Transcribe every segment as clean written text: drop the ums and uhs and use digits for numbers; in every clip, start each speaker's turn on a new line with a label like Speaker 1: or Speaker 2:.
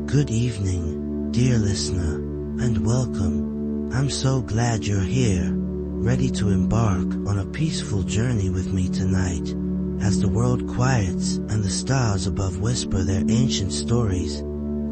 Speaker 1: Good evening, dear listener, and welcome. I'm so glad you're here, ready to embark on a peaceful journey with me tonight. As the world quiets and the stars above whisper their ancient stories,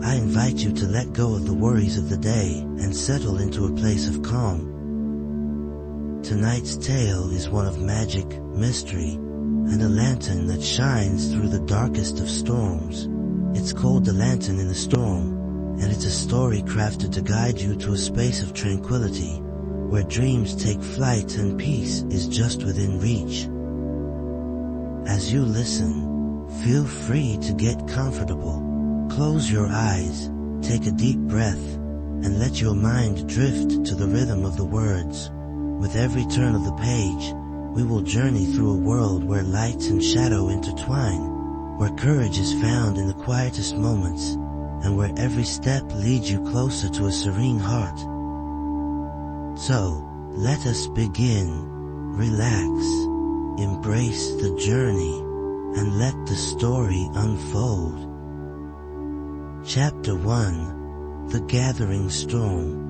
Speaker 1: I invite you to let go of the worries of the day and settle into a place of calm. Tonight's tale is one of magic, mystery, and a lantern that shines through the darkest of storms. It's called The Lantern in the Storm, and it's a story crafted to guide you to a space of tranquility, where dreams take flight and peace is just within reach. As you listen, feel free to get comfortable. Close your eyes, take a deep breath, and let your mind drift to the rhythm of the words. With every turn of the page, we will journey through a world where light and shadow intertwine, where courage is found in the quietest moments, and where every step leads you closer to a serene heart. So, let us begin. Relax, embrace the journey, and let the story unfold. Chapter 1. The Gathering Storm.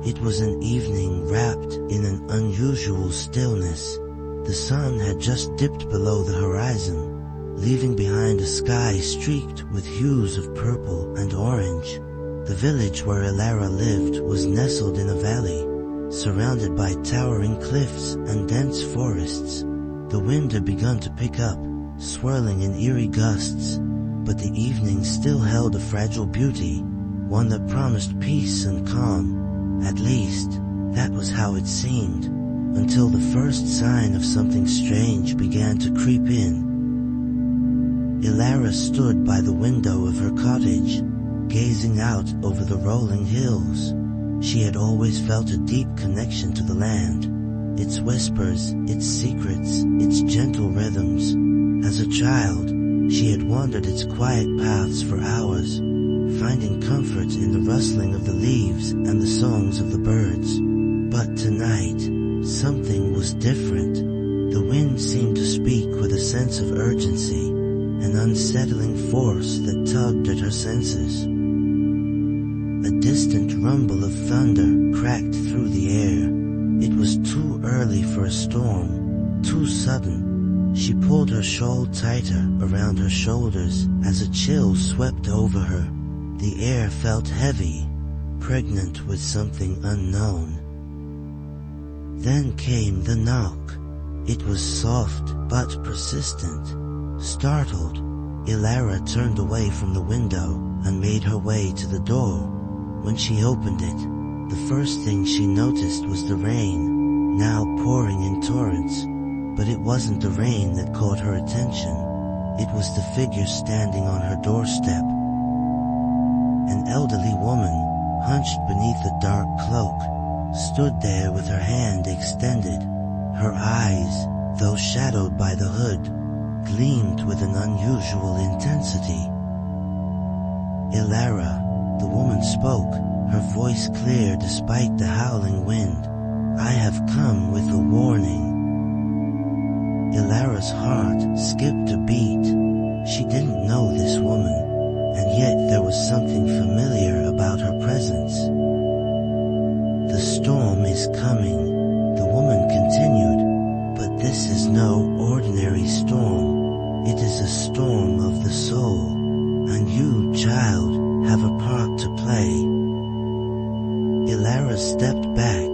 Speaker 1: It was an evening wrapped in an unusual stillness. The sun had just dipped below the horizon, leaving behind a sky streaked with hues of purple and orange. The village where Elara lived was nestled in a valley, surrounded by towering cliffs and dense forests. The wind had begun to pick up, swirling in eerie gusts, but the evening still held a fragile beauty, one that promised peace and calm. At least, that was how it seemed, until the first sign of something strange began to creep in. Elara stood by the window of her cottage, gazing out over the rolling hills. She had always felt a deep connection to the land, its whispers, its secrets, its gentle rhythms. As a child, she had wandered its quiet paths for hours, finding comfort in the rustling of the leaves and the songs of the birds. But tonight, something was different. The wind seemed to speak with a sense of urgency, an unsettling force that tugged at her senses. A distant rumble of thunder cracked through the air. It was too early for a storm, too sudden. She pulled her shawl tighter around her shoulders as a chill swept over her. The air felt heavy, pregnant with something unknown. Then came the knock. It was soft but persistent. Startled, Elara turned away from the window and made her way to the door. When she opened it, the first thing she noticed was the rain, now pouring in torrents. But it wasn't the rain that caught her attention. It was the figure standing on her doorstep. An elderly woman, hunched beneath a dark cloak, stood there with her hand extended. Her eyes, though shadowed by the hood, gleamed with an unusual intensity. Elara, the woman spoke, her voice clear despite the howling wind. I have come with a warning. Elara's heart skipped a beat. She didn't know this woman, and yet there was something familiar about her presence. The storm is coming, the woman continued, but this is no ordinary storm. It is a storm of the soul, and you, child, have a part to play. Elara stepped back,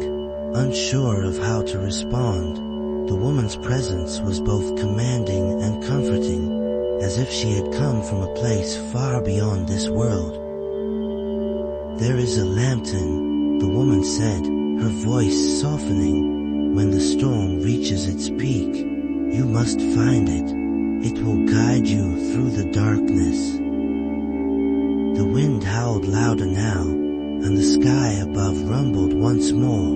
Speaker 1: unsure of how to respond. The woman's presence was both commanding and comforting, as if she had come from a place far beyond this world. There is a lantern, the woman said, her voice softening. When the storm reaches its peak, you must find it. It will guide you through the darkness. The wind howled louder now, and the sky above rumbled once more.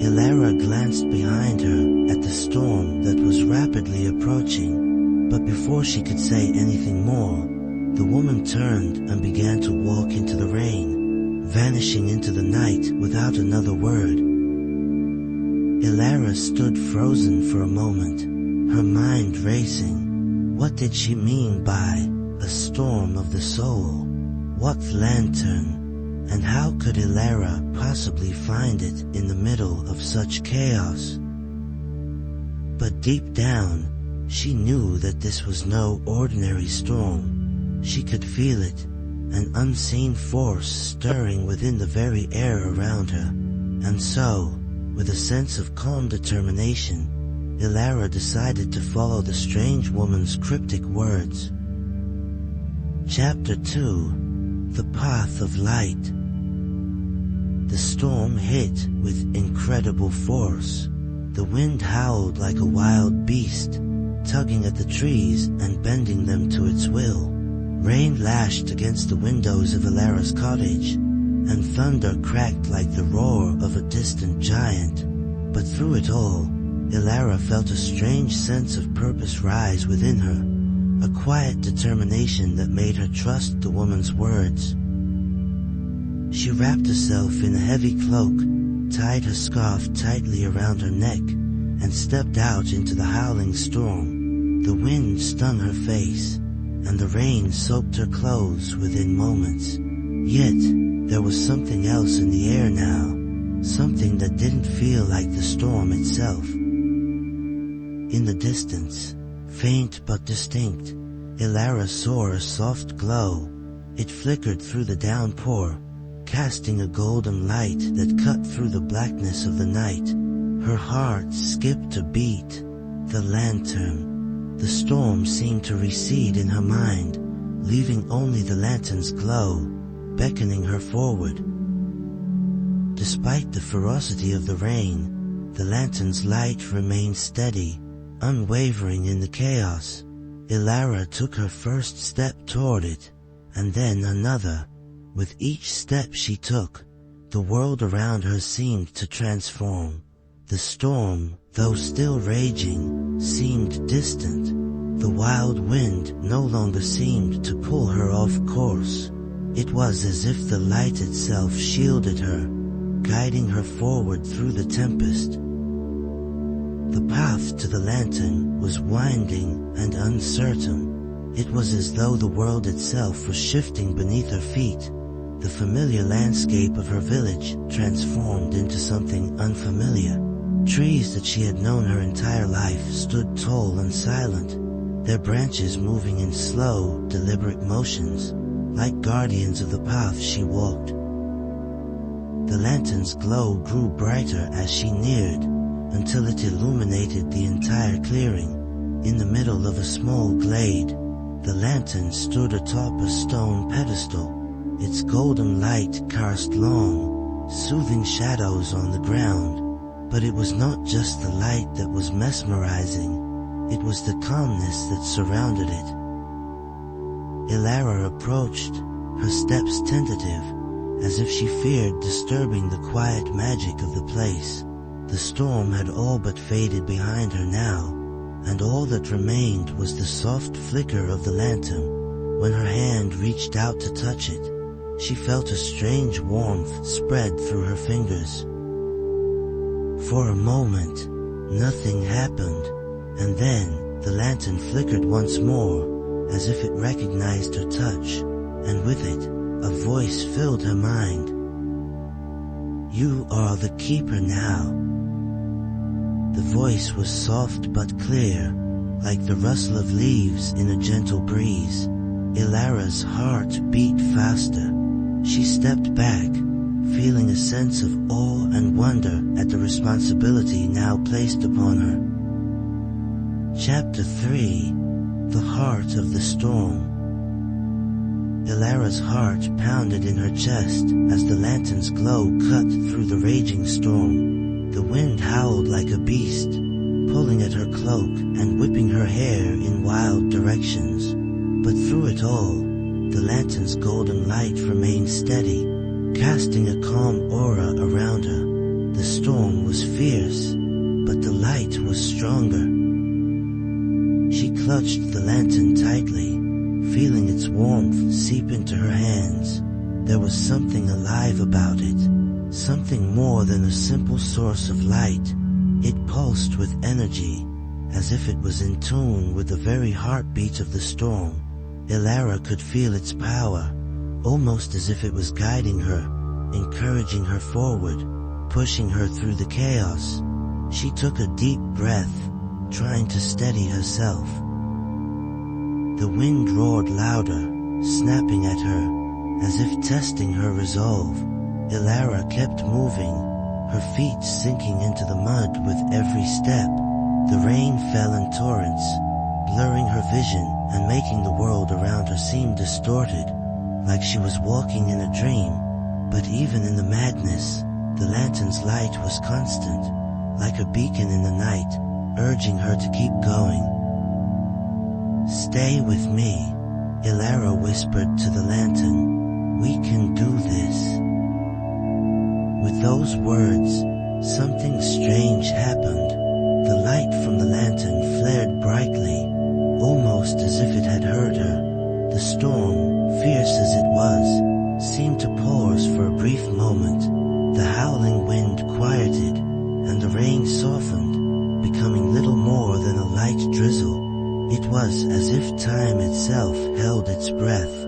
Speaker 1: Elara glanced behind her at the storm that was rapidly approaching, but before she could say anything more, the woman turned and began to walk into the rain, vanishing into the night without another word. Elara stood frozen for a moment, her mind racing. What did she mean by a storm of the soul? What lantern? And how could Ilara possibly find it in the middle of such chaos? But deep down, she knew that this was no ordinary storm. She could feel it, an unseen force stirring within the very air around her. And so, with a sense of calm determination, Ilara decided to follow the strange woman's cryptic words. Chapter 2: The Path of Light. The storm hit with incredible force. The wind howled like a wild beast, tugging at the trees and bending them to its will. Rain lashed against the windows of Ilara's cottage, and thunder cracked like the roar of a distant giant. But through it all, Ilara felt a strange sense of purpose rise within her, a quiet determination that made her trust the woman's words. She wrapped herself in a heavy cloak, tied her scarf tightly around her neck, and stepped out into the howling storm. The wind stung her face, and the rain soaked her clothes within moments. Yet, there was something else in the air now, something that didn't feel like the storm itself. In the distance, faint but distinct, Ilara saw a soft glow. It flickered through the downpour, casting a golden light that cut through the blackness of the night. Her heart skipped a beat. The lantern. The storm seemed to recede in her mind, leaving only the lantern's glow, beckoning her forward. Despite the ferocity of the rain, the lantern's light remained steady, unwavering in the chaos. Ilara took her first step toward it, and then another. With each step she took, the world around her seemed to transform. The storm, though still raging, seemed distant. The wild wind no longer seemed to pull her off course. It was as if the light itself shielded her, guiding her forward through the tempest. The path to the lantern was winding and uncertain. It was as though the world itself was shifting beneath her feet. The familiar landscape of her village transformed into something unfamiliar. Trees that she had known her entire life stood tall and silent, their branches moving in slow, deliberate motions, like guardians of the path she walked. The lantern's glow grew brighter as she neared, until it illuminated the entire clearing. In the middle of a small glade, the lantern stood atop a stone pedestal. Its golden light cast long, soothing shadows on the ground. But it was not just the light that was mesmerizing, it was the calmness that surrounded it. Ilara approached, her steps tentative, as if she feared disturbing the quiet magic of the place. The storm had all but faded behind her now, and all that remained was the soft flicker of the lantern. When her hand reached out to touch it, she felt a strange warmth spread through her fingers. For a moment, nothing happened, and then the lantern flickered once more, as if it recognized her touch, and with it, a voice filled her mind. "You are the keeper now." The voice was soft but clear, like the rustle of leaves in a gentle breeze. Ilara's heart beat faster. She stepped back, feeling a sense of awe and wonder at the responsibility now placed upon her. Chapter 3: The Heart of the Storm. Ilara's heart pounded in her chest as the lantern's glow cut through the raging storm. The wind howled like a beast, pulling at her cloak and whipping her hair in wild directions. But through it all, the lantern's golden light remained steady, casting a calm aura around her. The storm was fierce, but the light was stronger. She clutched the lantern tightly, feeling its warmth seep into her hands. There was something alive about it, something more than a simple source of light. It pulsed with energy, as if it was in tune with the very heartbeat of the storm. Ilara could feel its power, almost as if it was guiding her, encouraging her forward, pushing her through the chaos. She took a deep breath, trying to steady herself. The wind roared louder, snapping at her, as if testing her resolve. Ilara kept moving, her feet sinking into the mud with every step. The rain fell in torrents, blurring her vision and making the world around her seem distorted, like she was walking in a dream. But even in the madness, the lantern's light was constant, like a beacon in the night, urging her to keep going. "Stay with me," Ilara whispered to the lantern. "We can do this." With those words, something strange happened. The light from the lantern flared brightly, almost as if it had heard her. The storm, fierce as it was, seemed to pause for a brief moment. The howling wind quieted, and the rain softened, becoming little more than a light drizzle. It was as if time itself held its breath.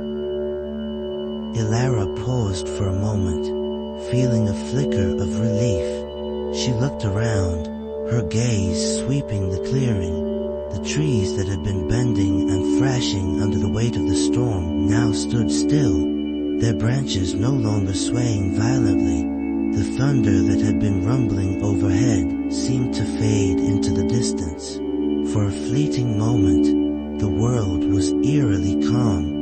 Speaker 1: Ilara paused for a moment, feeling a flicker of relief. She looked around, her gaze sweeping the clearing. The trees that had been bending and thrashing under the weight of the storm now stood still, their branches no longer swaying violently. The thunder that had been rumbling overhead seemed to fade into the distance. For a fleeting moment, the world was eerily calm.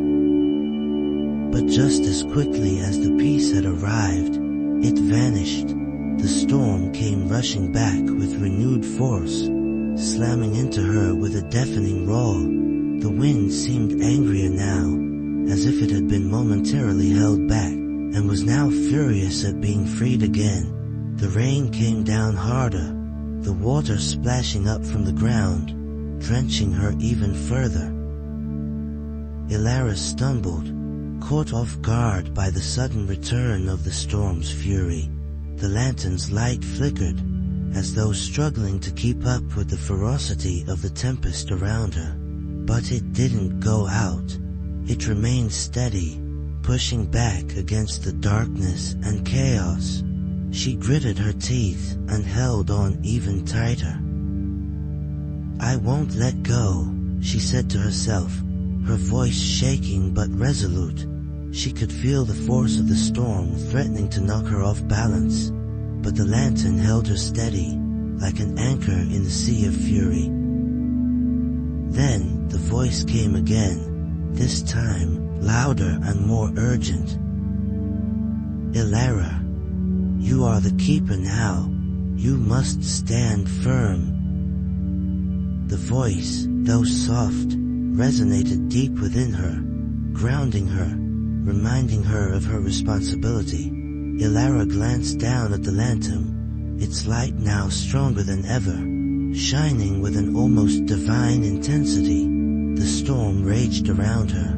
Speaker 1: But just as quickly as the peace had arrived, it vanished. The storm came rushing back with renewed force, slamming into her with a deafening roar. The wind seemed angrier now, as if it had been momentarily held back, and was now furious at being freed again. The rain came down harder, the water splashing up from the ground, drenching her even further. Ilara stumbled, caught off guard by the sudden return of the storm's fury. The lantern's light flickered, as though struggling to keep up with the ferocity of the tempest around her. But it didn't go out. It remained steady, pushing back against the darkness and chaos. She gritted her teeth and held on even tighter. "I won't let go," she said to herself, her voice shaking but resolute. She could feel the force of the storm threatening to knock her off balance, but the lantern held her steady, like an anchor in the sea of fury. Then the voice came again, this time louder and more urgent. "Ilara, you are the keeper now. You must stand firm." The voice, though soft, resonated deep within her, grounding her, reminding her of her responsibility. Ilara glanced down at the lantern, its light now stronger than ever, shining with an almost divine intensity. The storm raged around her,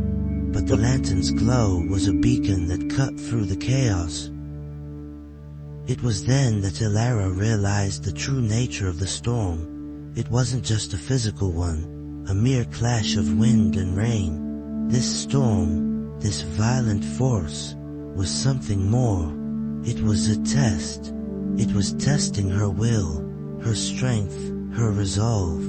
Speaker 1: but the lantern's glow was a beacon that cut through the chaos. It was then that Ilara realized the true nature of the storm. It wasn't just a physical one, a mere clash of wind and rain. This storm, this violent force, was something more. It was a test. It was testing her will, her strength, her resolve,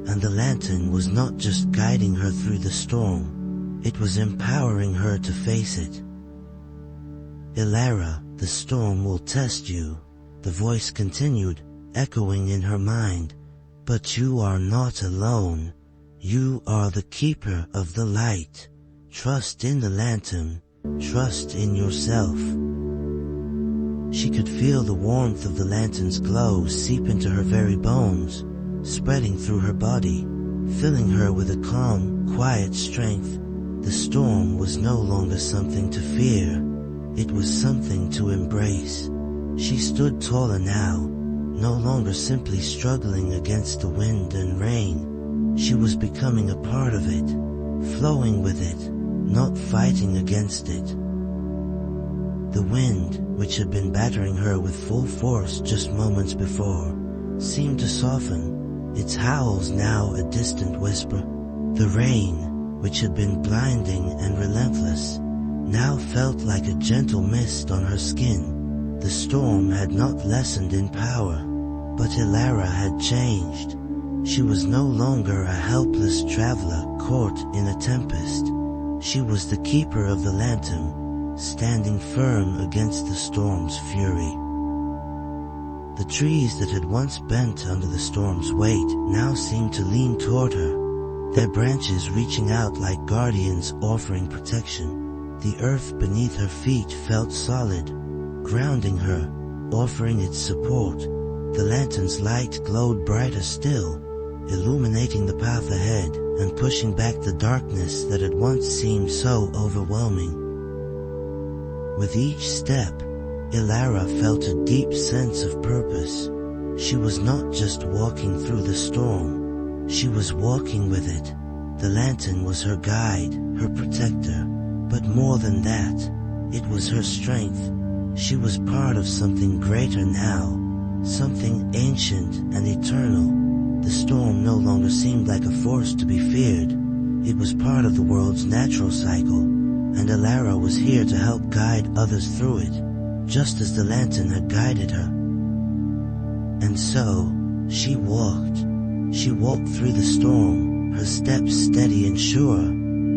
Speaker 1: and the lantern was not just guiding her through the storm. It was empowering her to face it. "Ilara, the storm will test you," the voice continued, echoing in her mind. "But you are not alone. You are the keeper of the light. Trust in the lantern. Trust in yourself." She could feel the warmth of the lantern's glow seep into her very bones, spreading through her body, filling her with a calm, quiet strength. The storm was no longer something to fear. It was something to embrace. She stood taller now, no longer simply struggling against the wind and rain. She was becoming a part of it, flowing with it, not fighting against it. The wind, which had been battering her with full force just moments before, seemed to soften, its howls now a distant whisper. The rain, which had been blinding and relentless, now felt like a gentle mist on her skin. The storm had not lessened in power, but Ilara had changed. She was no longer a helpless traveler caught in a tempest. She was the keeper of the lantern, standing firm against the storm's fury. The trees that had once bent under the storm's weight now seemed to lean toward her, their branches reaching out like guardians offering protection. The earth beneath her feet felt solid, grounding her, offering its support. The lantern's light glowed brighter still, illuminating the path ahead and pushing back the darkness that had once seemed so overwhelming. With each step, Ilara felt a deep sense of purpose. She was not just walking through the storm, she was walking with it. The lantern was her guide, her protector, but more than that, it was her strength. She was part of something greater now, something ancient and eternal. The storm no longer seemed like a force to be feared. It was part of the world's natural cycle, and Ilara was here to help guide others through it, just as the lantern had guided her. And so, she walked. She walked through the storm, her steps steady and sure,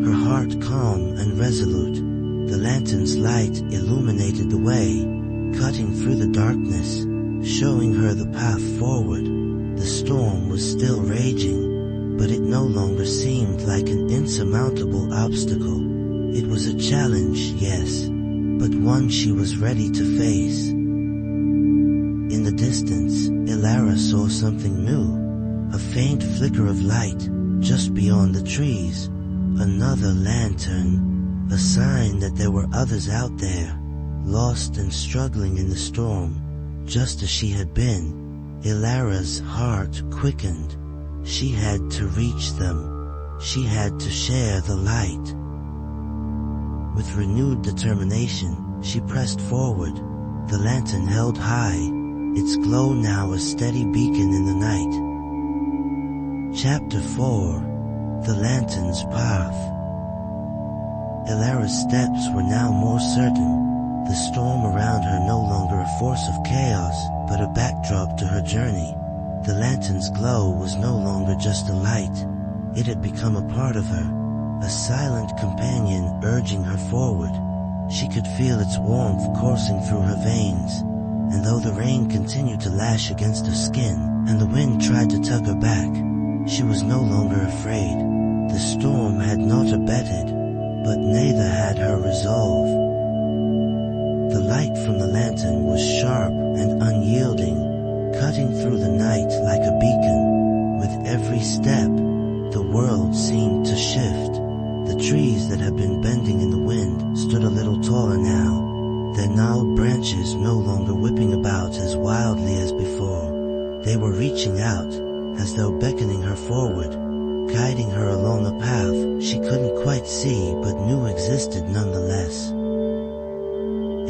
Speaker 1: her heart calm and resolute. The lantern's light illuminated the way, cutting through the darkness, showing her the path forward. The storm was still raging, but it no longer seemed like an insurmountable obstacle. It was a challenge, yes, but one she was ready to face. In the distance, Ilara saw something new, a faint flicker of light just beyond the trees. Another lantern, a sign that there were others out there, lost and struggling in the storm, just as she had been. Ilara's heart quickened. She had to reach them. She had to share the light. With renewed determination, she pressed forward, the lantern held high, its glow now a steady beacon in the night. Chapter 4. The Lantern's Path. Ilara's steps were now more certain, the storm around her no longer a force of chaos, but a backdrop to her journey. The lantern's glow was no longer just a light, it had become a part of her, a silent companion urging her forward. She could feel its warmth coursing through her veins, and though the rain continued to lash against her skin, and the wind tried to tug her back, she was no longer afraid. The storm had not abated, but neither had her resolve. The light from the lantern was sharp and unyielding, cutting through the night like a beacon. With every step, the world seemed to shift. The trees that had been bending in the wind stood a little taller now, their gnarled branches no longer whipping about as wildly as before. They were reaching out, as though beckoning her forward, guiding her along a path she couldn't quite see but knew existed nonetheless.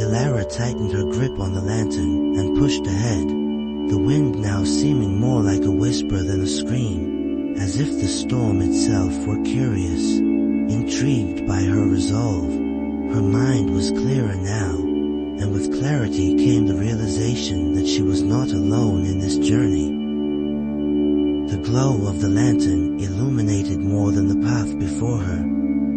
Speaker 1: Ilara tightened her grip on the lantern and pushed ahead, the wind now seeming more like a whisper than a scream, as if the storm itself were curious, intrigued by her resolve. Her mind was clearer now, and with clarity came the realization that she was not alone in this journey. The glow of the lantern illuminated more than the path before her.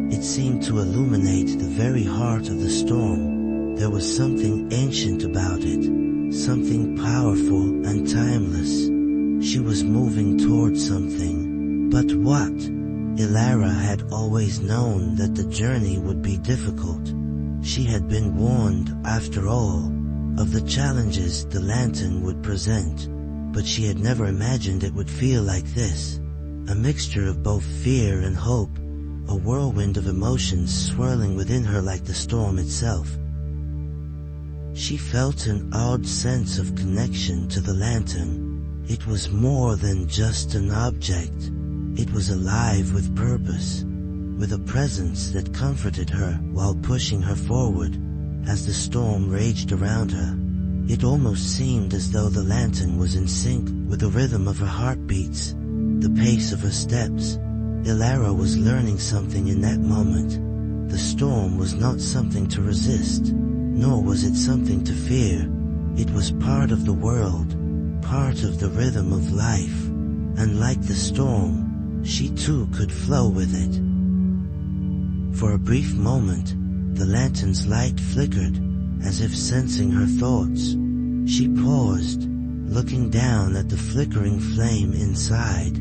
Speaker 1: It seemed to illuminate the very heart of the storm. There was something ancient about it, something powerful and timeless. She was moving toward something. But what? Ilara had always known that the journey would be difficult. She had been warned, after all, of the challenges the lantern would present, but she had never imagined it would feel like this. A mixture of both fear and hope, a whirlwind of emotions swirling within her like the storm itself. She felt an odd sense of connection to the lantern. It was more than just an object. It was alive with purpose, with a presence that comforted her while pushing her forward. As the storm raged around her, it almost seemed as though the lantern was in sync with the rhythm of her heartbeats, the pace of her steps. Ilara was learning something in that moment. The storm was not something to resist, nor was it something to fear. It was part of the world, part of the rhythm of life, and like the storm, she too could flow with it. For a brief moment, the lantern's light flickered, as if sensing her thoughts. She paused, looking down at the flickering flame inside.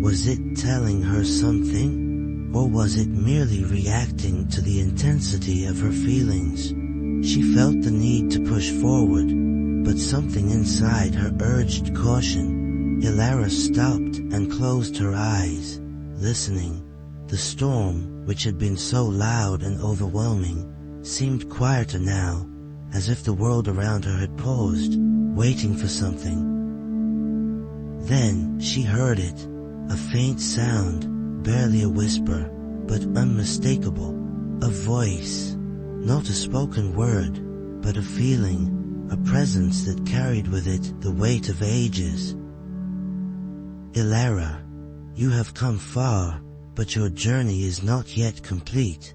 Speaker 1: Was it telling her something? Or was it merely reacting to the intensity of her feelings? She felt the need to push forward, but something inside her urged caution. Ilara stopped and closed her eyes, listening. The storm, which had been so loud and overwhelming, seemed quieter now, as if the world around her had paused, waiting for something. Then she heard it, a faint sound, barely a whisper, but unmistakable. A voice, not a spoken word, but a feeling, a presence that carried with it the weight of ages. Ilara, you have come far, but your journey is not yet complete.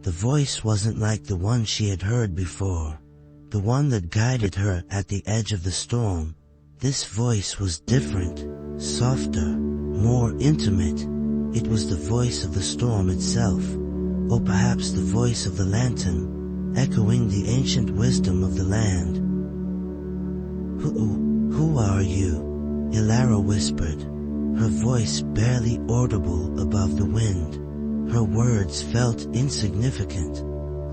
Speaker 1: The voice wasn't like the one she had heard before, the one that guided her at the edge of the storm. This voice was different, softer, more intimate. It was the voice of the storm itself, or perhaps the voice of the lantern, echoing the ancient wisdom of the land. Who are you? Ilara whispered, her voice barely audible above the wind. Her words felt insignificant,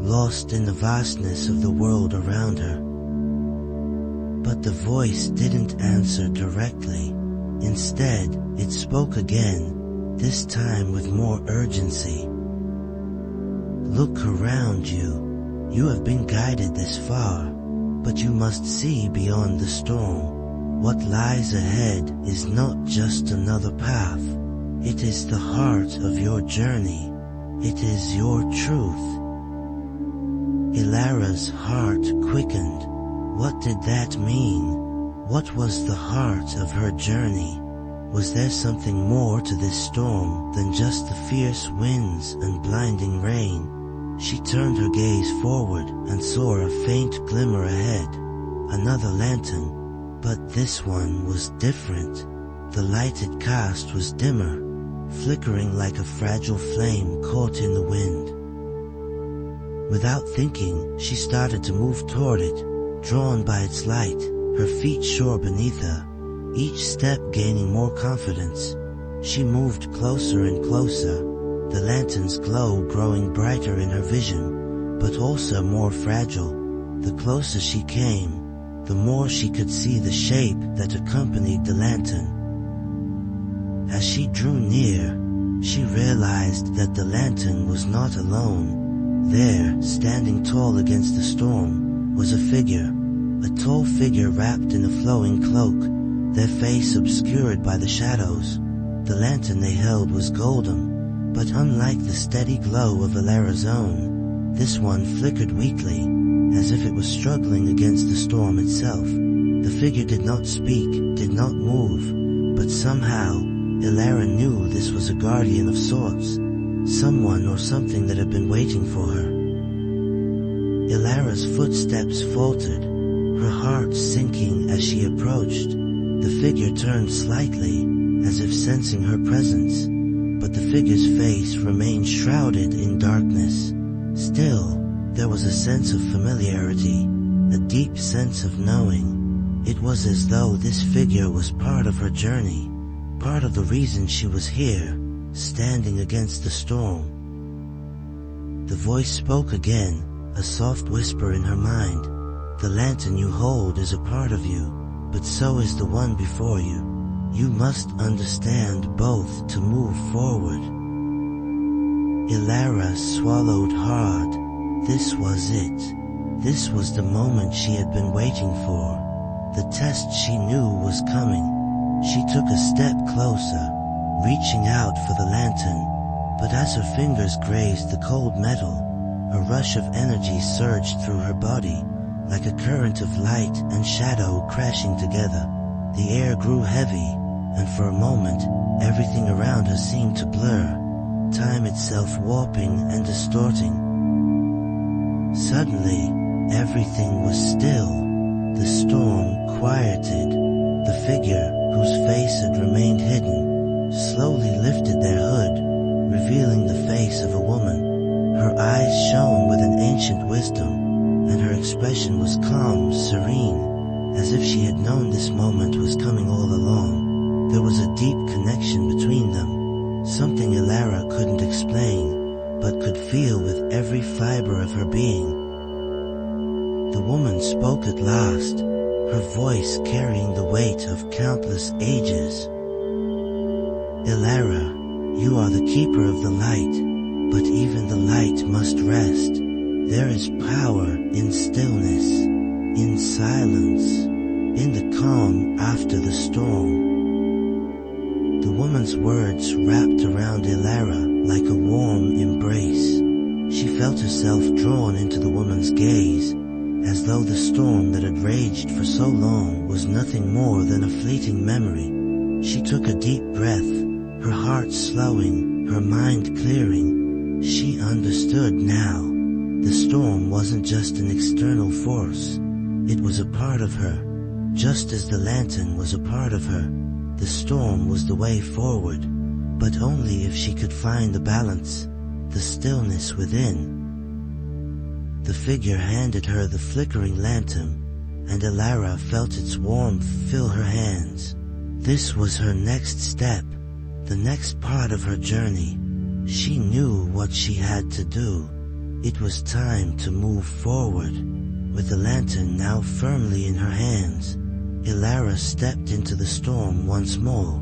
Speaker 1: lost in the vastness of the world around her. But the voice didn't answer directly. Instead, it spoke again, this time with more urgency. Look around you. You have been guided this far, but you must see beyond the storm. What lies ahead is not just another path. It is the heart of your journey. It is your truth. Ilara's heart quickened. What did that mean? What was the heart of her journey? Was there something more to this storm than just the fierce winds and blinding rain? She turned her gaze forward and saw a faint glimmer ahead. Another lantern. But this one was different. The light it cast was dimmer, flickering like a fragile flame caught in the wind. Without thinking, she started to move toward it, drawn by its light, her feet sure beneath her, each step gaining more confidence. She moved closer and closer, the lantern's glow growing brighter in her vision, but also more fragile. The closer she came, the more she could see the shape that accompanied the lantern. As she drew near, she realized that the lantern was not alone. There, standing tall against the storm, was a figure, a tall figure wrapped in a flowing cloak, their face obscured by the shadows. The lantern they held was golden, but unlike the steady glow of Ilara's own, this one flickered weakly, as if it was struggling against the storm itself. The figure did not speak, did not move, but somehow, Ilara knew this was a guardian of sorts, someone or something that had been waiting for her. Ilara's footsteps faltered, her heart sinking as she approached. The figure turned slightly, as if sensing her presence, but the figure's face remained shrouded in darkness. Still, there was a sense of familiarity, a deep sense of knowing. It was as though this figure was part of her journey, part of the reason she was here, standing against the storm. The voice spoke again, a soft whisper in her mind. The lantern you hold is a part of you, but so is the one before you. You must understand both to move forward. Ilara swallowed hard. This was it. This was the moment she had been waiting for. The test she knew was coming. She took a step closer, reaching out for the lantern, but as her fingers grazed the cold metal, a rush of energy surged through her body, like a current of light and shadow crashing together. The air grew heavy, and for a moment, everything around her seemed to blur. time itself warping and distorting. Suddenly, everything was still. The storm quieted. The figure, whose face had remained hidden, slowly lifted their hood, revealing the face of a woman. Her eyes shone with an ancient wisdom, and her expression was calm, serene, as if she had known this moment was coming all along. There was a deep connection between them, something Elara couldn't explain, but could feel with every fiber of her being. The woman spoke at last, her voice carrying the weight of countless ages. Elara, you are the keeper of the light, but even the light must rest. There is power in stillness, in silence, in the calm after the storm. The woman's words wrapped around Elara like a warm embrace. She felt herself drawn into the woman's gaze, as though the storm that had raged for so long was nothing more than a fleeting memory. She took a deep breath, her heart slowing, her mind clearing. She understood now. The storm wasn't just an external force. It was a part of her. Just as the lantern was a part of her, the storm was the way forward, but only if she could find the balance, the stillness within. The figure handed her the flickering lantern, and Elara felt its warmth fill her hands. This was her next step, the next part of her journey. She knew what she had to do. It was time to move forward. With the lantern now firmly in her hands, Elara stepped into the storm once more.